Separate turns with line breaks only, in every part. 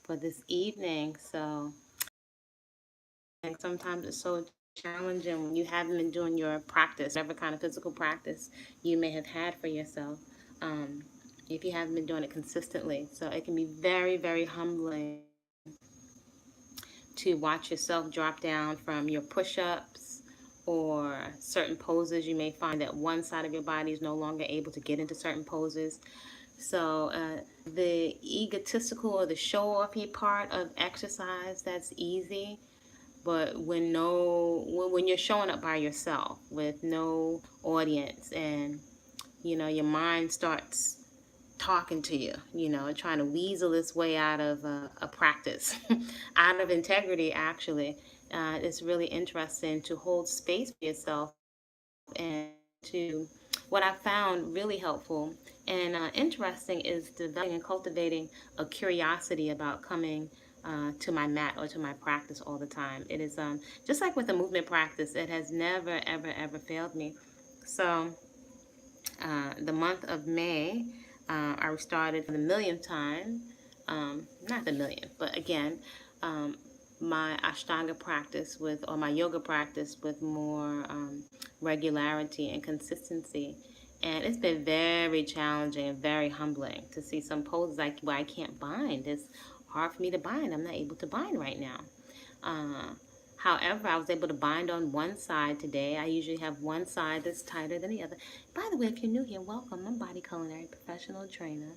for this evening. So, and sometimes it's so challenging when you haven't been doing your practice, whatever kind of physical practice you may have had for yourself, if you haven't been doing it consistently. So it can be very, very humbling to watch yourself drop down from your push-ups or certain poses. You may find that one side of your body is no longer able to get into certain poses. So the egotistical or the show-offy part of exercise, that's easy. But when you're showing up by yourself with no audience, and your mind starts talking to you, trying to weasel its way out of a practice, out of integrity, actually. It's really interesting to hold space for yourself, and to what I found really helpful and interesting is developing and cultivating a curiosity about coming to my mat or to my practice all the time. It is just like with the movement practice, it has never, ever, ever failed me. So the month of May, I started for the millionth time, not the millionth, but again, my Ashtanga practice or my yoga practice with more regularity and consistency. And it's been very challenging and very humbling to see some poses where I can't bind. It's hard for me to bind. I'm not able to bind right now. However, I was able to bind on one side today. I usually have one side that's tighter than the other. By the way, if you're new here, welcome. I'm Body-Culinary professional trainer,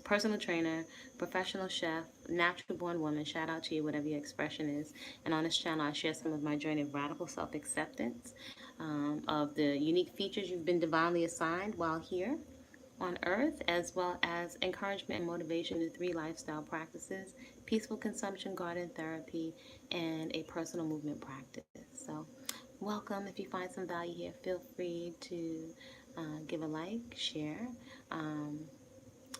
personal trainer, professional chef, natural born woman. Shout out to you, whatever your expression is. And on this channel, I share some of my journey of radical self-acceptance, of the unique features you've been divinely assigned while here on earth, as well as encouragement and motivation to 3 lifestyle practices: peaceful consumption, garden therapy, and a personal movement practice. So welcome. If you find some value here, feel free to give a like, share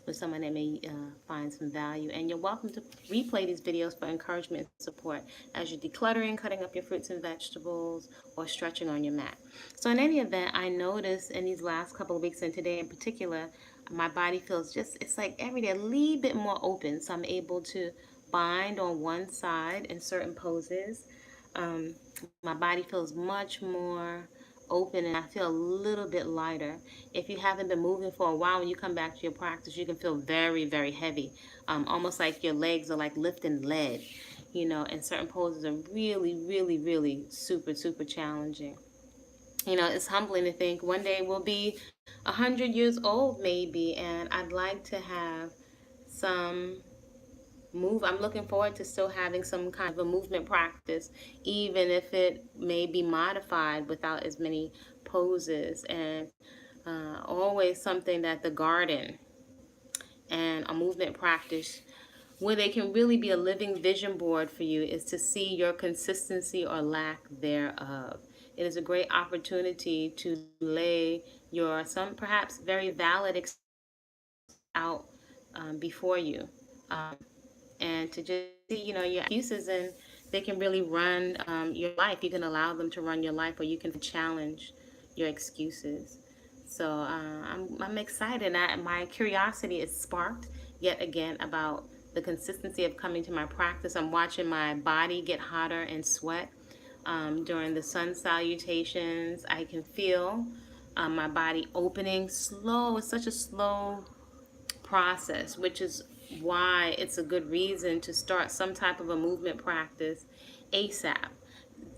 with someone that may find some value. And you're welcome to replay these videos for encouragement and support as you're decluttering, cutting up your fruits and vegetables, or stretching on your mat. So in any event, I noticed in these last couple of weeks, and today in particular, my body feels it's like every day a little bit more open. So I'm able to bind on one side in certain poses. My body feels much more open, and I feel a little bit lighter. If you haven't been moving for a while, when you come back to your practice, you can feel very, very heavy, almost like your legs are like lifting lead, and certain poses are really, really, really super, super challenging. It's humbling to think one day we'll be 100 years old maybe, and I'd like to have some I'm looking forward to still having some kind of a movement practice, even if it may be modified without as many poses. And always something that the garden and a movement practice, where they can really be a living vision board for you, is to see your consistency or lack thereof. It is a great opportunity to lay some perhaps very valid out before you. And to just see, your excuses, and they can really run your life. You can allow them to run your life, or you can challenge your excuses. So I'm excited. My curiosity is sparked yet again about the consistency of coming to my practice. I'm watching my body get hotter and sweat during the sun salutations. I can feel my body opening slow. It's such a slow process, which is why it's a good reason to start some type of a movement practice ASAP.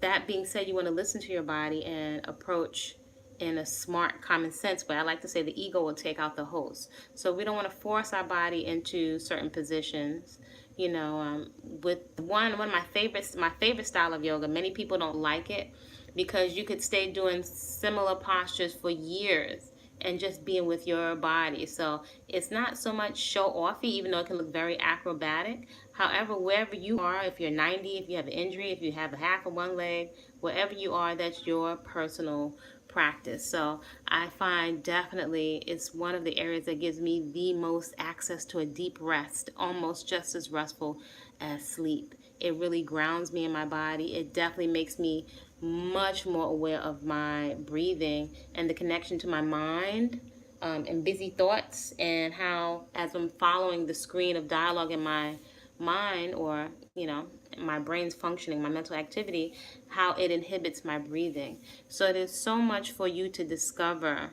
That being said, you want to listen to your body and approach in a smart, common sense way. I like to say the ego will take out the host. So we don't want to force our body into certain positions. With one of my favorite style of yoga, many people don't like it because you could stay doing similar postures for years and just being with your body. So it's not so much show offy, even though it can look very acrobatic. However, wherever you are, if you're 90, if you have an injury, if you have a half of one leg, wherever you are, that's your personal practice. So I find definitely it's one of the areas that gives me the most access to a deep rest, almost just as restful as sleep. It really grounds me in my body. It definitely makes me much more aware of my breathing and the connection to my mind and busy thoughts, and how, as I'm following the screen of dialogue in my mind, or, you know, my brain's functioning, my mental activity, how it inhibits my breathing. So there's so much for you to discover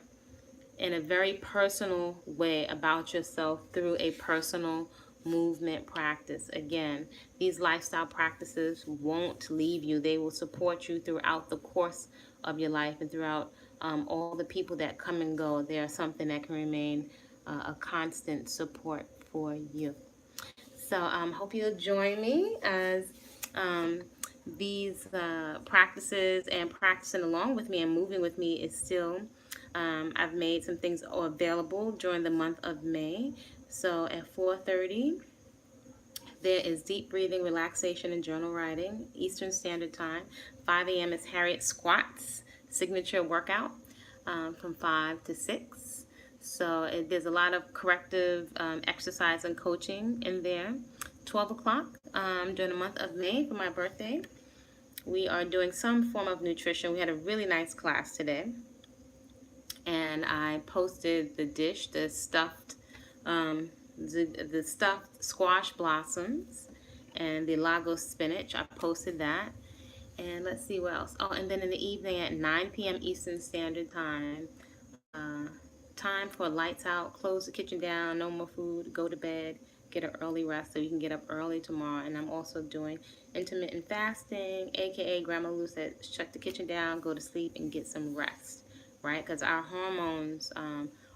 in a very personal way about yourself through a personal movement practice. Again, these lifestyle practices won't leave you. They will support you throughout the course of your life, and throughout all the people that come and go. They are something that can remain a constant support for you. So hope you'll join me as these practices, and practicing along with me and moving with me is still, I've made some things available during the month of May. So at 4:30, there is deep breathing, relaxation, and journal writing, Eastern Standard Time. 5 a.m. is Harriet Squats, signature workout, from 5 to 6. So there's a lot of corrective exercise and coaching in there. 12 o'clock during the month of May for my birthday, we are doing some form of nutrition. We had a really nice class today, and I posted the dish, the stuffed squash blossoms and the Lagos spinach. I posted that. And let's see what else. Oh, and then in the evening at 9 p.m. Eastern Standard Time, time for lights out, close the kitchen down, no more food, go to bed, get an early rest so you can get up early tomorrow. And I'm also doing intermittent fasting, aka Grandma Lou said, shut the kitchen down, go to sleep, and get some rest, right? Because our hormones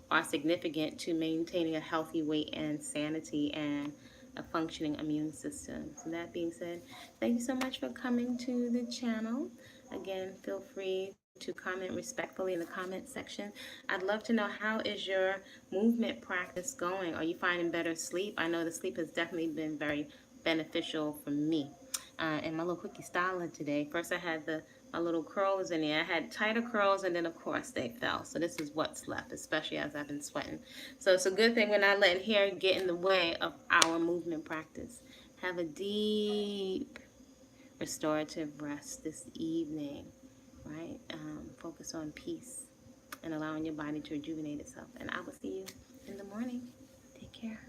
are significant to maintaining a healthy weight and sanity and a functioning immune system. So that being said, thank you so much for coming to the channel. Again, feel free to comment respectfully in the comment section. I'd love to know, how is your movement practice going? Are you finding better sleep? I know the sleep has definitely been very beneficial for me. And my little quickie styling today. First I had my little curls in there. I had tighter curls, and then of course they fell. So this is what's left, especially as I've been sweating. So it's a good thing we're not letting hair get in the way of our movement practice. Have a deep restorative rest this evening, right? Focus on peace and allowing your body to rejuvenate itself. And I will see you in the morning. Take care.